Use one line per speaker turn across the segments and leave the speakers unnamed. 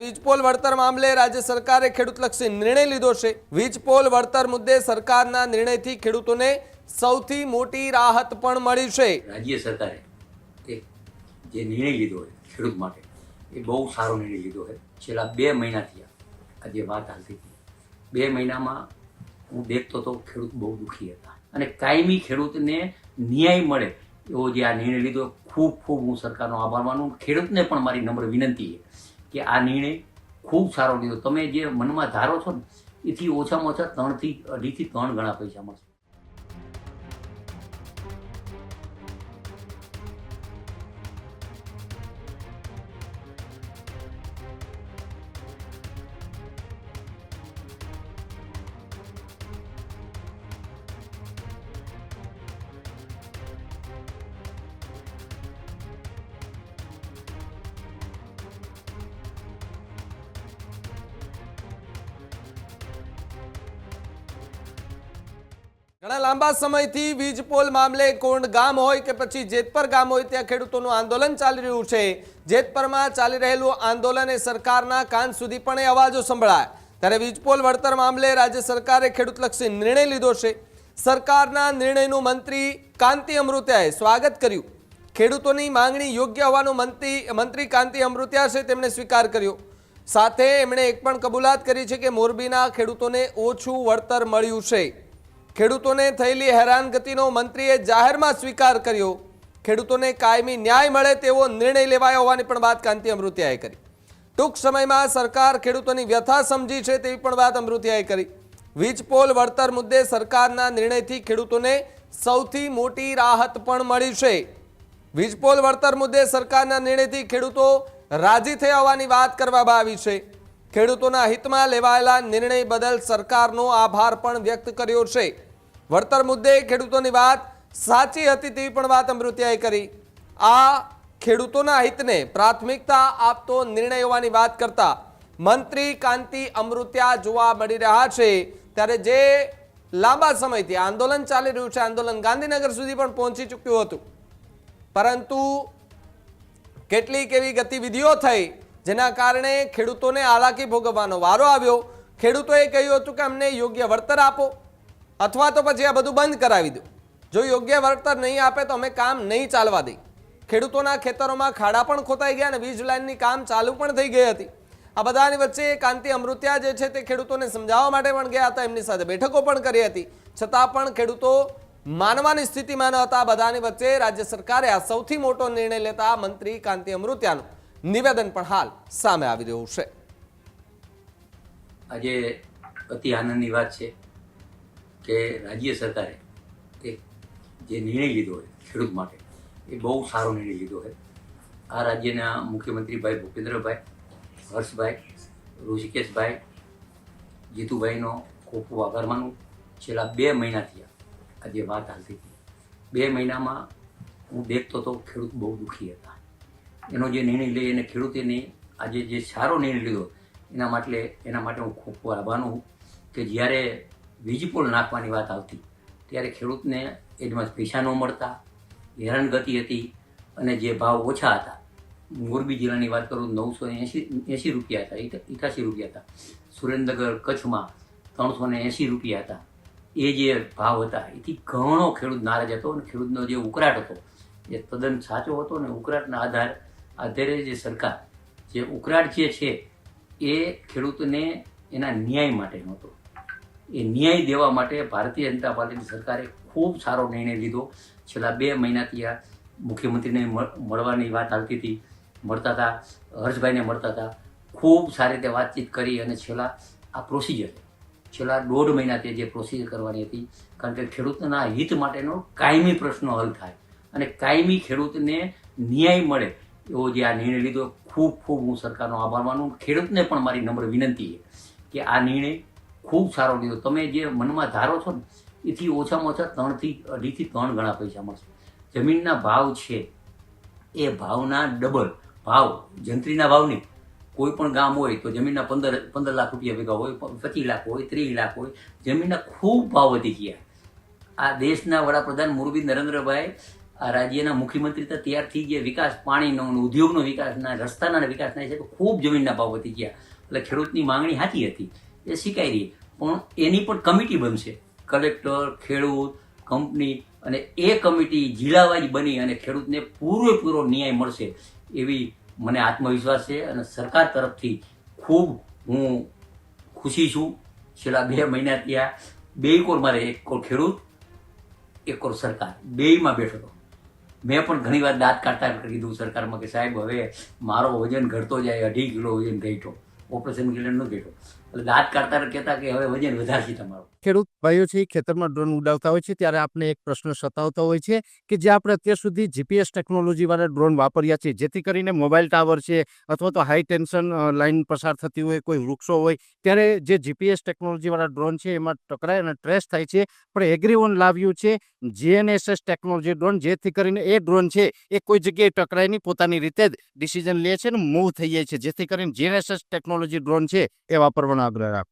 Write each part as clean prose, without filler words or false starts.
વીજપોલ વળતર મામલે રાજ્ય સરકારે ખેડૂતલક્ષી નિર્ણય લીધો છે। વીજપોલ વળતર મુદ્દે સરકારના નિર્ણયથી ખેડૂતોને સૌથી મોટી રાહત પણ મળી છે।
રાજ્ય સરકારે એક જે નિર્ણય લીધો છે ખેડૂત માટે એ બહુ સારો નિર્ણય લીધો છે। છેલ્લા 2 મહિનાથી આ જે વાત હાલતી હતી 2 મહિનામાં હું દેખતો તો ખેડૂત બહુ દુઃખી હતા અને કાયમી ખેડૂતને ન્યાય મળે એવો જે આ નિર્ણય લીધો ખૂબ ખૂબ હું સરકારનો આભાર માનું। ખેડૂતને પણ મારી નમ્ર વિનંતી છે કે આ નિર્ણય ખૂબ સારો લીધો। તમે જે મનમાં ધારો છો ને એથી ઓછામાં ઓછા 2 થી 3 ગણા પૈસા મળશે।
ઘણા લાંબા સમયથી વીજપોલ મામલે કોંડ ગામ હોય કે પછી જેતપર ગામ હોય ત્યાં ખેડૂતોનું આંદોલન ચાલી રહ્યું છે। જેતપરમાં ચાલી રહેલું આંદોલન એ સરકારના કાન સુધી પણ એ અવાજો સંભળાય ત્યારે વીજપોલ વળતર મામલે રાજ્ય સરકારે ખેડૂતલક્ષી નિર્ણય લીધો છે। સરકારના નિર્ણયનું મંત્રી કાંતિ અમૃતિયાએ સ્વાગત કર્યું। ખેડૂતોની માંગણી યોગ્ય હોવાનું મંત્રી કાંતિ અમૃતિયા છે તેમણે સ્વીકાર કર્યો। સાથે એમણે એક પણ કબૂલાત કરી છે કે મોરબીના ખેડૂતોને ઓછું વળતર મળ્યું છે। ખેડૂતોને થયેલી હેરાનગતિનો મંત્રીએ જાહેરમાં સ્વીકાર કર્યો। ખેડૂતોને કાયમી ન્યાય મળે તેવો નિર્ણય લેવાયો હોવાની પણ વાત કાંતિ અમૃતિયાએ કરી। ટૂંક સમયમાં સરકાર ખેડૂતોની વ્યથા સમજી છે તેવી પણ વાત અમૃતિયાએ કરી। વીજપોલ વળતર મુદ્દે સરકારના નિર્ણયથી ખેડૂતોને સૌથી મોટી રાહત પણ મળી છે। વીજપોલ વળતર મુદ્દે સરકારના નિર્ણયથી ખેડૂતો રાજી થયા હોવાની વાત કરવામાં આવી છે। ખેડૂતોના હિતમાં લેવાયેલા નિર્ણય બદલ સરકારનો આભાર પણ વ્યક્ત કર્યો છે। વળતર મુદ્દે ખેડૂતોની વાત સાચી હતી તેવી પણ વાત અમૃતિયાએ કરી। આ ખેડૂતોના હિતને પ્રાથમિકતા આપતો નિર્ણય હોવાની વાત કરતા મંત્રી કાંતિ અમૃતિયા જોવા મળી રહ્યા છે। ત્યારે જે લાંબા સમયથી આંદોલન ચાલી રહ્યું છે આંદોલન ગાંધીનગર સુધી પણ પહોંચી ચૂક્યું હતું પરંતુ કેટલીક એવી ગતિવિધિઓ થઈ જેના કારણે ખેડૂતોને હાલાકી ભોગવવાનો વારો આવ્યો। ખેડૂતોએ કહ્યું હતું કે અમને યોગ્ય વળતર આપો અથવા તો પછી આ બધું બંધ કરાવી દો। જો યોગ્ય વળતર નહીં આપે તો અમે કામ નહીં ચાલવા દઈએ। ખેડૂતોના ખેતરોમાં ખાડા પણ ખોતાઈ ગયા અને વીજ લાઇનની કામ ચાલુ પણ થઈ ગઈ હતી। આ બધાની વચ્ચે કાંતિ અમૃતિયા જે છે તે ખેડૂતોને સમજાવવા માટે પણ ગયા હતા, એમની સાથે બેઠકો પણ કરી હતી, છતાં પણ ખેડૂતો માનવાની સ્થિતિમાં ન હતા। બધાની વચ્ચે રાજ્ય સરકારે આ સૌથી મોટો નિર્ણય લેતા મંત્રી કાંતિ અમૃતિયાનું નિવેદન પણ હાલ સામે આવી રહ્યું છે।
આજે અતિ આનંદની વાત છે કે રાજ્ય સરકારે એક જે નિર્ણય લીધો છે ખેડૂત માટે એ બહુ સારો નિર્ણય લીધો છે। આ રાજ્યના મુખ્યમંત્રી ભાઈ ભૂપેન્દ્રભાઈ, હર્ષભાઈ, ઋષિકેશભાઈ, જીતુભાઈનો ખૂબ ખૂબ આભાર માનું। છેલ્લા 2 મહિનાથી આ જે વાત હાલતી હતી 2 મહિનામાં હું દેખતો તો ખેડૂત બહુ દુઃખી હતા। એનો જે નિર્ણય લઈ અને ખેડૂતોને આજે જે સારો નિર્ણય લીધો એના માટે હું ખૂબ ખૂબ આભાર માનું કે જ્યારે વીજપોલ નાખવાની વાત આવતી ત્યારે ખેડૂતને એડવાન્સ પૈસા ન મળતા, હેરાનગતિ હતી અને જે ભાવ ઓછા હતા। મોરબી જિલ્લાની વાત કરું 980 રૂપિયા હતા, 88 રૂપિયા હતા। સુરેન્દ્રનગર કચ્છમાં 380 રૂપિયા હતા। એ જે ભાવ હતા એથી ઘણો ખેડૂત નારાજ હતો અને ખેડૂતનો જે ઉકળાટ હતો એ તદ્દન સાચો હતો અને ઉકળાટના આધારે જે સરકાર જે ઉકળાટ જે છે એ ખેડૂતને એના ન્યાય માટે નહોતો। એ ન્યાય દેવા માટે ભારતીય જનતા પાર્ટીની સરકારે ખૂબ સારો નિર્ણય લીધો। છેલ્લા 2 મહિનાથી આ મુખ્યમંત્રીને મળવાની વાત આવતી હતી, મળતા હતા, હર્ષભાઈને મળતા હતા, ખૂબ સારી રીતે વાતચીત કરી અને છેલ્લા આ પ્રોસિજર છેલ્લા 1.5 મહિનાથી જે પ્રોસિજર કરવાની હતી કારણ કે ખેડૂતના હિત માટેનો કાયમી પ્રશ્નો હલ થાય અને કાયમી ખેડૂતને ન્યાય મળે એવો જે આ નિર્ણય લીધો ખૂબ ખૂબ હું સરકારનો આભાર માનું। ખેડૂતને પણ મારી નમ્ર વિનંતી છે કે આ નિર્ણય ખૂબ સારો લીધો। તમે જે મનમાં ધારો છો ને એથી ઓછામાં ઓછા 2 થી 3 ગણા પૈસા મળશે। જમીનના ભાવ છે એ ભાવના ડબલ ભાવ, જંત્રીના ભાવ નહીં। કોઈ પણ ગામ હોય તો જમીનના 15 લાખ રૂપિયા ભેગા હોય, 25 લાખ હોય, 30 લાખ હોય, જમીનના ખૂબ ભાવ વધી ગયા। આ દેશના વડાપ્રધાન મોરબી નરેન્દ્રભાઈ આ રાજ્યના મુખ્યમંત્રી તો ત્યારથી જે વિકાસ પાણીનો અને ઉદ્યોગનો વિકાસના રસ્તાના વિકાસના છે તો ખૂબ જમીનના ભાવ વધી ગયા. એટલે ખેડૂતની માંગણી સાચી હતી એ સ્વીકારી રહી, પણ એની પણ કમિટી બનશે, કલેક્ટર, ખેડૂત, કંપની, અને એ કમિટી જિલ્લાવાઇઝ બની અને ખેડૂતને પૂરેપૂરો ન્યાય મળશે એવી મને આત્મવિશ્વાસ છે. અને સરકાર તરફથી ખૂબ હું ખુશી છું. છેલ્લા 2 મહિના ત્યાં 2 કોર મારે, એક કોર ખેડૂત, એક કોર સરકાર, બેયમાં બેઠો હતો. મેં પણ ઘણી વાર દાંત કાઢતા કીધું સરકારમાં કે સાહેબ હવે મારો વજન ઘટતો જાય, 2.5 કિલો વજન ઘટ્યો, ઓપરેશન કિલો ન ઘટ્યો. એટલે દાંત કાઢતા કહેતા કે હવે વજન વધારશે તમારો.
ખેડૂત ભાઈઓ છે ખેતરમાં ડ્રોન ઉડાવતા હોય છે ત્યારે આપણે એક પ્રશ્ન સતાવતો હોય છે કે જે આપણે અત્યાર સુધી જીપીએસ ટેકનોલોજી વાળા ડ્રોન વાપર્યા છે, જેથી કરીને મોબાઈલ ટાવર છે અથવા તો હાઈ ટેન્શન લાઈન પસાર થતી હોય, કોઈ વૃક્ષો હોય, ત્યારે જે જીપીએસ ટેકનોલોજી વાળા ડ્રોન છે એમાં ટકરાય અને ટ્રેસ થાય છે. પણ એગ્રીઓન લાવ્યું છે GNSS ટેકનોલોજી ડ્રોન, જેથી કરીને એ ડ્રોન છે એ કોઈ જગ્યાએ ટકરાય નહીં, પોતાની રીતે જ ડિસિઝન લે છે ને મૂવ થઈ જાય છે, જેથી કરીને GNSS ટેકનોલોજી ડ્રોન છે એ વાપરવાનો આગ્રહ રાખો.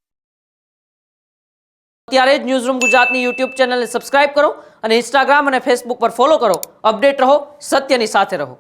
અત્યારે જ ન્યૂઝરૂમ ગુજરાતની યુટ્યુબ ચેનલને સબસ્ક્રાઇબ કરો અને ઇન્સ્ટાગ્રામ અને ફેસબુક પર ફોલો કરો. અપડેટ રહો, સત્યની સાથે રહો.